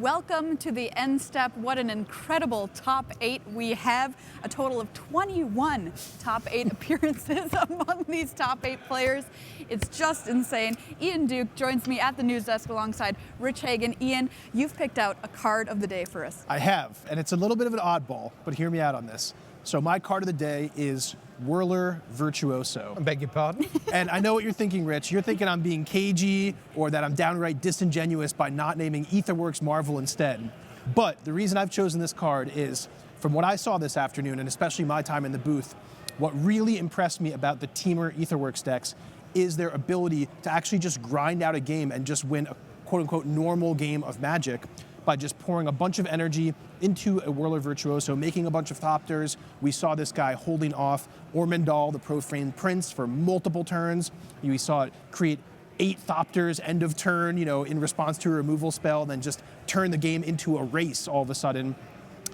welcome to the end step. What an incredible top 8 we have. A total of 21 top 8 appearances among these top 8 players. It's just insane. Ian Duke joins me at the news desk alongside Rich Hagan. Ian, you've picked out a card of the day for us. I have, and it's a little bit of an oddball, but hear me out on this. So my card of the day is Whirler Virtuoso. I beg your pardon? And I know what you're thinking, Rich. You're thinking I'm being cagey or that I'm downright disingenuous by not naming Aetherworks Marvel instead. But the reason I've chosen this card is, from what I saw this afternoon, and especially my time in the booth, what really impressed me about the Teamer Aetherworks decks is their ability to actually just grind out a game and just win a quote-unquote normal game of Magic by just pouring a bunch of energy into a Whirler Virtuoso, making a bunch of Thopters. We saw this guy holding off Ormondal, the Profane Prince, for multiple turns. We saw it create 8 Thopters end of turn, in response to a removal spell, then just turn the game into a race all of a sudden.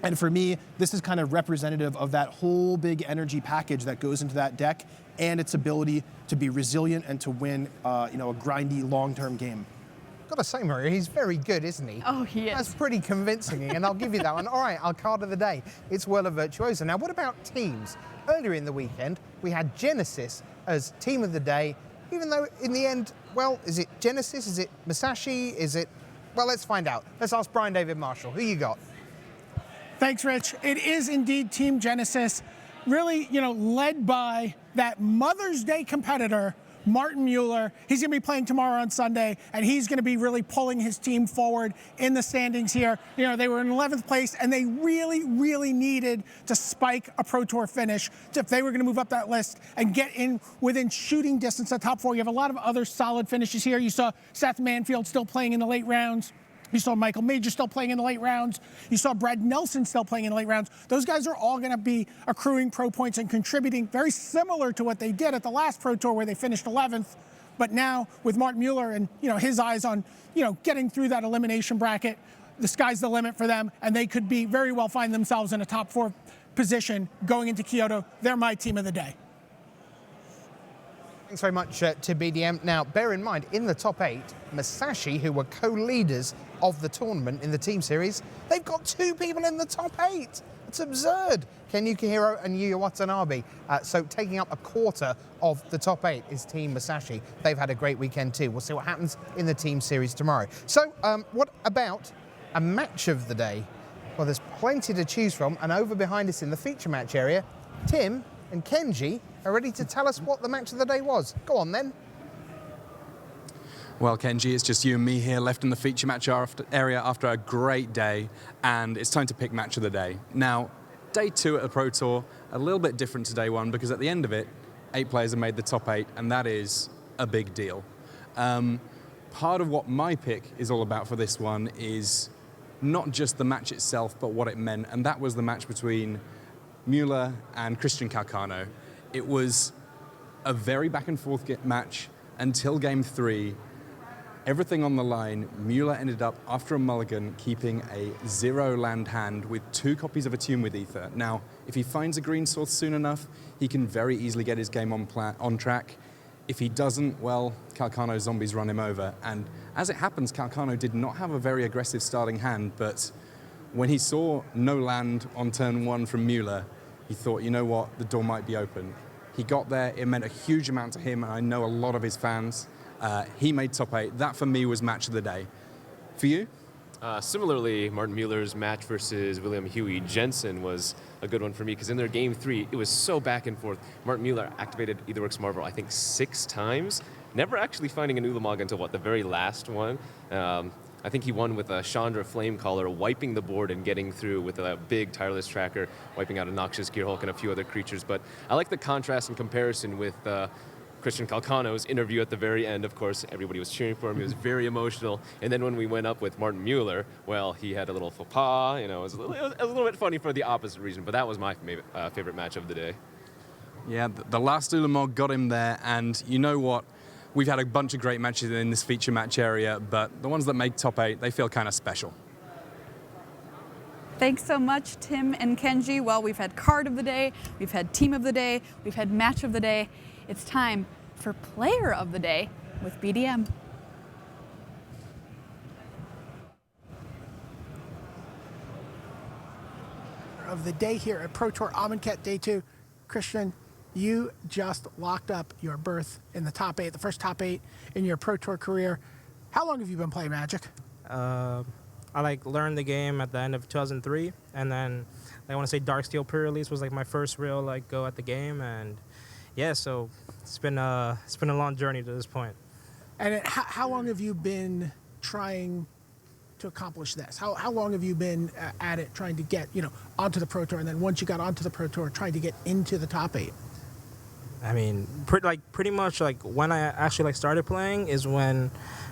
And for me, this is kind of representative of that whole big energy package that goes into that deck and its ability to be resilient and to win, a grindy long-term game. Gotta say, Maria, he's very good, isn't he? Oh, he is. That's pretty convincing, and I'll give you that one. All right, our card of the day, it's Whirler Virtuoso. Now, what about teams? Earlier in the weekend, we had Genesis as team of the day, even though in the end, well, is it Genesis? Is it Masashi? Is it... Well, let's find out. Let's ask Brian David Marshall. Who you got? Thanks, Rich. It is indeed Team Genesis, really, led by that Mother's Day competitor, Martin Mueller. He's going to be playing tomorrow on Sunday, and he's going to be really pulling his team forward in the standings here. They were in 11th place, and they really, really needed to spike a Pro Tour finish if they were going to move up that list and get in within shooting distance of the top 4. You have a lot of other solid finishes here. You saw Seth Manfield still playing in the late rounds. You saw Michael Major still playing in the late rounds. You saw Brad Nelson still playing in the late rounds. Those guys are all going to be accruing pro points and contributing very similar to what they did at the last Pro Tour where they finished 11th. But now with Martin Mueller and his eyes on getting through that elimination bracket, the sky's the limit for them, and they could be very well find themselves in a top 4 position going into Kyoto. They're my team of the day. Thanks very much to BDM. Now, bear in mind, in the top 8, Masashi, who were co-leaders of the tournament in the team series, they've got 2 people in the top 8. It's absurd. Ken Yukihiro and Yuya Watanabe. So taking up a quarter of the top 8 is Team Masashi. They've had a great weekend too. We'll see what happens in the team series tomorrow. So what about a match of the day? Well, there's plenty to choose from, and over behind us in the feature match area, Tim and Kenji are ready to tell us what the match of the day was. Go on then. Well, Kenji, it's just you and me here left in the feature match area after a great day, and it's time to pick match of the day. Now, day 2 at the Pro Tour, a little bit different to day 1 because at the end of it, 8 players have made the top 8, and that is a big deal. Part of what my pick is all about for this one is not just the match itself, but what it meant, and that was the match between Mueller and Christian Calcano. It was a very back and forth match until game 3. Everything on the line. Mueller ended up, after a mulligan, keeping a 0 land hand with 2 copies of Attune with Ether. Now, if he finds a green source soon enough, he can very easily get his game on track. If he doesn't, well, Calcano's zombies run him over. And as it happens, Calcano did not have a very aggressive starting hand, but when he saw no land on turn 1 from Mueller, he thought, you know what, the door might be open. He got there, it meant a huge amount to him, and I know a lot of his fans. He made top 8. That, for me, was match of the day. For you? Similarly, Martin Mueller's match versus William Huey Jensen was a good one for me because in their game 3, it was so back and forth. Martin Mueller activated Aetherworks Marvel, I think, 6 times, never actually finding an Ulamog until, the very last one. I think he won with a Chandra Flamecaller, wiping the board and getting through with a big Tireless Tracker, wiping out a Noxious Gearhulk and a few other creatures. But I like the contrast and comparison with Christian Calcano's interview at the very end. Of course, everybody was cheering for him. He was very emotional. And then when we went up with Martin Mueller, well, he had a little faux pas. It was a little bit funny for the opposite reason, but that was my favorite match of the day. Yeah, the last Ulamog got him there, and you know what? We've had a bunch of great matches in this feature match area, but the ones that make top 8, they feel kind of special. Thanks so much, Tim and Kenji. Well, we've had card of the day, we've had team of the day, we've had match of the day. It's time for player of the day with BDM. of the day here at Pro Tour Amonkhet Day 2. Christian, you just locked up your berth in the top 8, the first top 8 in your Pro Tour career. How long have you been playing Magic? I learned the game at the end of 2003, and then I want to say Darksteel pre-release was like my first real go at the game, and yeah, so it's been a long journey to this point. And how long have you been trying to accomplish this? How long have you been at it trying to get onto the Pro Tour, and then once you got onto the Pro Tour, trying to get into the top 8? I mean, pretty much when I actually started playing is when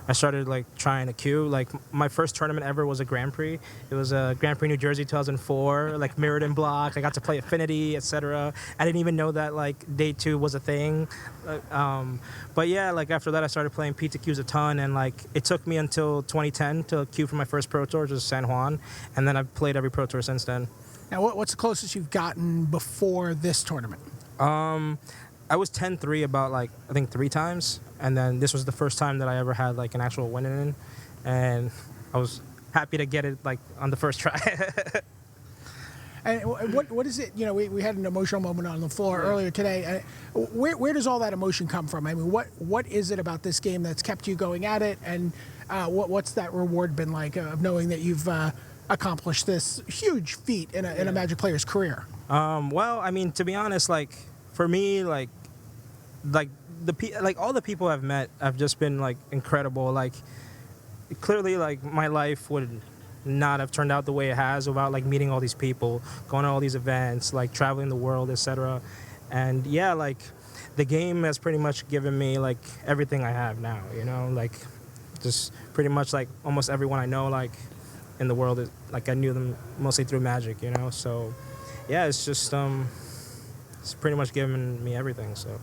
I started trying to queue. My first tournament ever was a Grand Prix. It was a Grand Prix New Jersey 2004, mirrored in block. I got to play Affinity, etc. I didn't even know that Day 2 was a thing. But yeah, after that I started playing P2Qs a ton, and it took me until 2010 to queue for my first Pro Tour, which was San Juan, and then I've played every Pro Tour since then. Now, what's the closest you've gotten before this tournament? I was 10-3 about I think 3 times, and then this was the first time that I ever had an actual win in, and I was happy to get it on the first try. And what is it? We had an emotional moment on the floor earlier today. Where does all that emotion come from? I mean, what is it about this game that's kept you going at it, and what's that reward been like of knowing that you've accomplished this huge feat in a Magic player's career? Well, I mean, to be honest, for me, all the people I've met have just been incredible. Clearly, my life would not have turned out the way it has without meeting all these people, going to all these events, traveling the world, etc. And yeah, the game has pretty much given me everything I have now. Just pretty much almost everyone I know in the world is I knew them mostly through Magic. So yeah, it's just it's pretty much given me everything. So.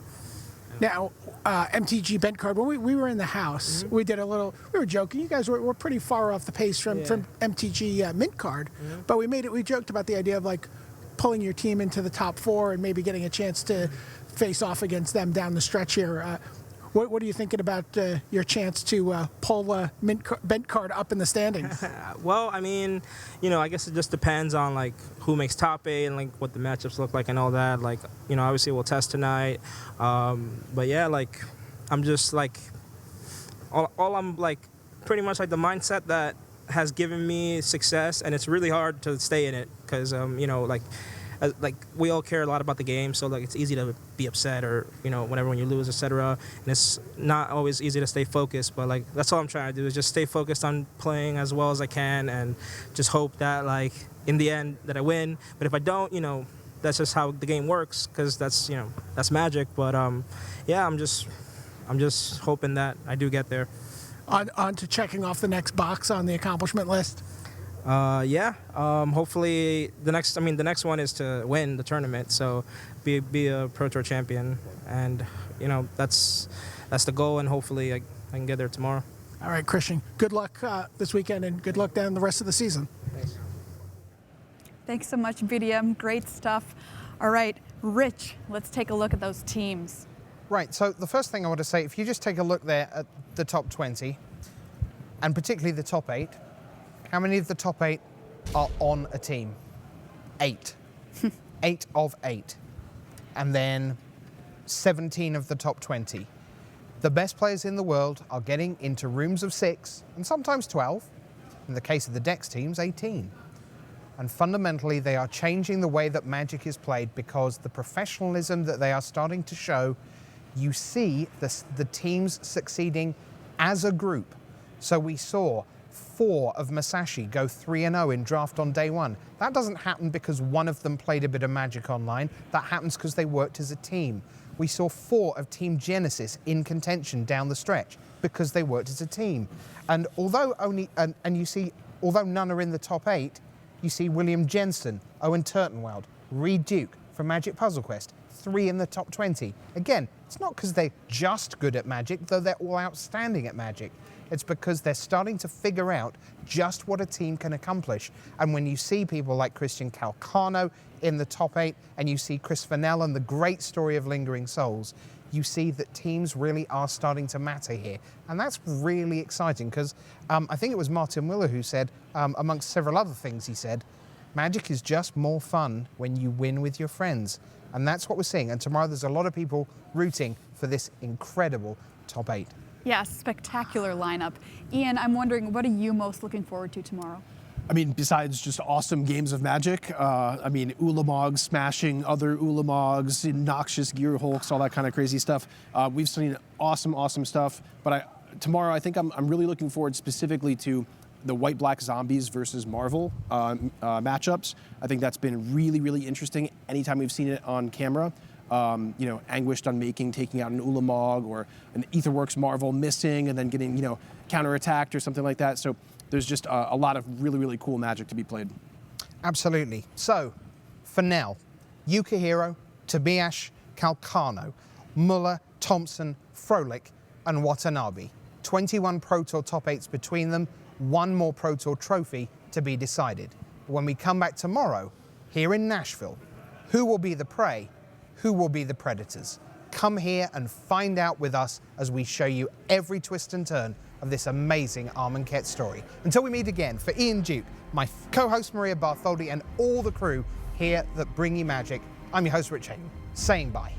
Now, MTG Bent Card, when we were in the house, we did we were joking. You guys were pretty far off the pace from MTG Mint Card, but we joked about the idea of pulling your team into the top 4 and maybe getting a chance to face off against them down the stretch here. What are you thinking about your chance to pull Bent Card up in the standings? Well, I mean, I guess it just depends on who makes top 8 and what the matchups look like and all that. Obviously we'll test tonight. But yeah, I'm just all I'm pretty much the mindset that has given me success, and it's really hard to stay in it because we all care a lot about the game, so it's easy to be upset or whenever when you lose, etc. And it's not always easy to stay focused, but that's all I'm trying to do is just stay focused on playing as well as I can and just hope that in the end that I win. But if I don't, that's just how the game works because that's Magic. But yeah, I'm just hoping that I do get there. On to checking off the next box on the accomplishment list. Hopefully the next one is to win the tournament, so be a Pro Tour champion, and that's the goal, and hopefully I can get there tomorrow. All right, Christian, good luck this weekend, and good luck down the rest of the season. Thanks. Thanks so much, BDM. Great stuff. All right, Rich, let's take a look at those teams. Right, so the first thing I want to say, if you just take a look there at the top 20, and particularly the top 8, how many of the top 8 are on a team? 8. 8 of 8. And then 17 of the top 20. The best players in the world are getting into rooms of 6, and sometimes 12. In the case of the Dex teams, 18. And fundamentally, they are changing the way that Magic is played because the professionalism that they are starting to show, you see the teams succeeding as a group. So we saw 4 of Masashi go 3-0 in draft on day 1. That doesn't happen because one of them played a bit of Magic online. That happens because they worked as a team. We saw 4 of Team Genesis in contention down the stretch because they worked as a team. And although none are in the top 8, you see William Jensen, Owen Turtenwald, Reed Duke from Magic Puzzle Quest, 3 in the top 20. Again, it's not because they're just good at Magic, though they're all outstanding at Magic. It's because they're starting to figure out just what a team can accomplish. And when you see people like Christian Calcano in the top 8, and you see Chris Fennell and the great story of Lingering Souls, you see that teams really are starting to matter here. And that's really exciting because I think it was Martin Miller who said, amongst several other things he said, Magic is just more fun when you win with your friends. And that's what we're seeing. And tomorrow there's a lot of people rooting for this incredible top 8. Yeah, spectacular lineup. Ian, I'm wondering, what are you most looking forward to tomorrow? I mean, besides just awesome games of Magic, I mean, Ulamogs smashing other Ulamogs, noxious Gear Hulks, all that kind of crazy stuff. We've seen awesome stuff. But tomorrow, I think I'm really looking forward specifically to the white-black zombies versus Marvel matchups. I think that's been really interesting anytime we've seen it on camera. You know, Anguished Unmaking taking out an Ulamog, or an Aetherworks Marvel missing and then getting, you know, counterattacked or something like that. So there's just a lot of really cool Magic to be played. Absolutely. So, for now, Yukihiro, Tobiash, Calcano, Muller, Thompson, Froelich, and Watanabe. 21 Pro Tour top 8s between them, one more Pro Tour trophy to be decided. When we come back tomorrow, here in Nashville, who will be the prey? Who will be the predators? Come here and find out with us as we show you every twist and turn of this amazing Amonkhet story. Until we meet again, for Ian Duke, my co-host Maria Bartholdi, and all the crew here that bring you magic, I'm your host Rich Hayden, saying bye.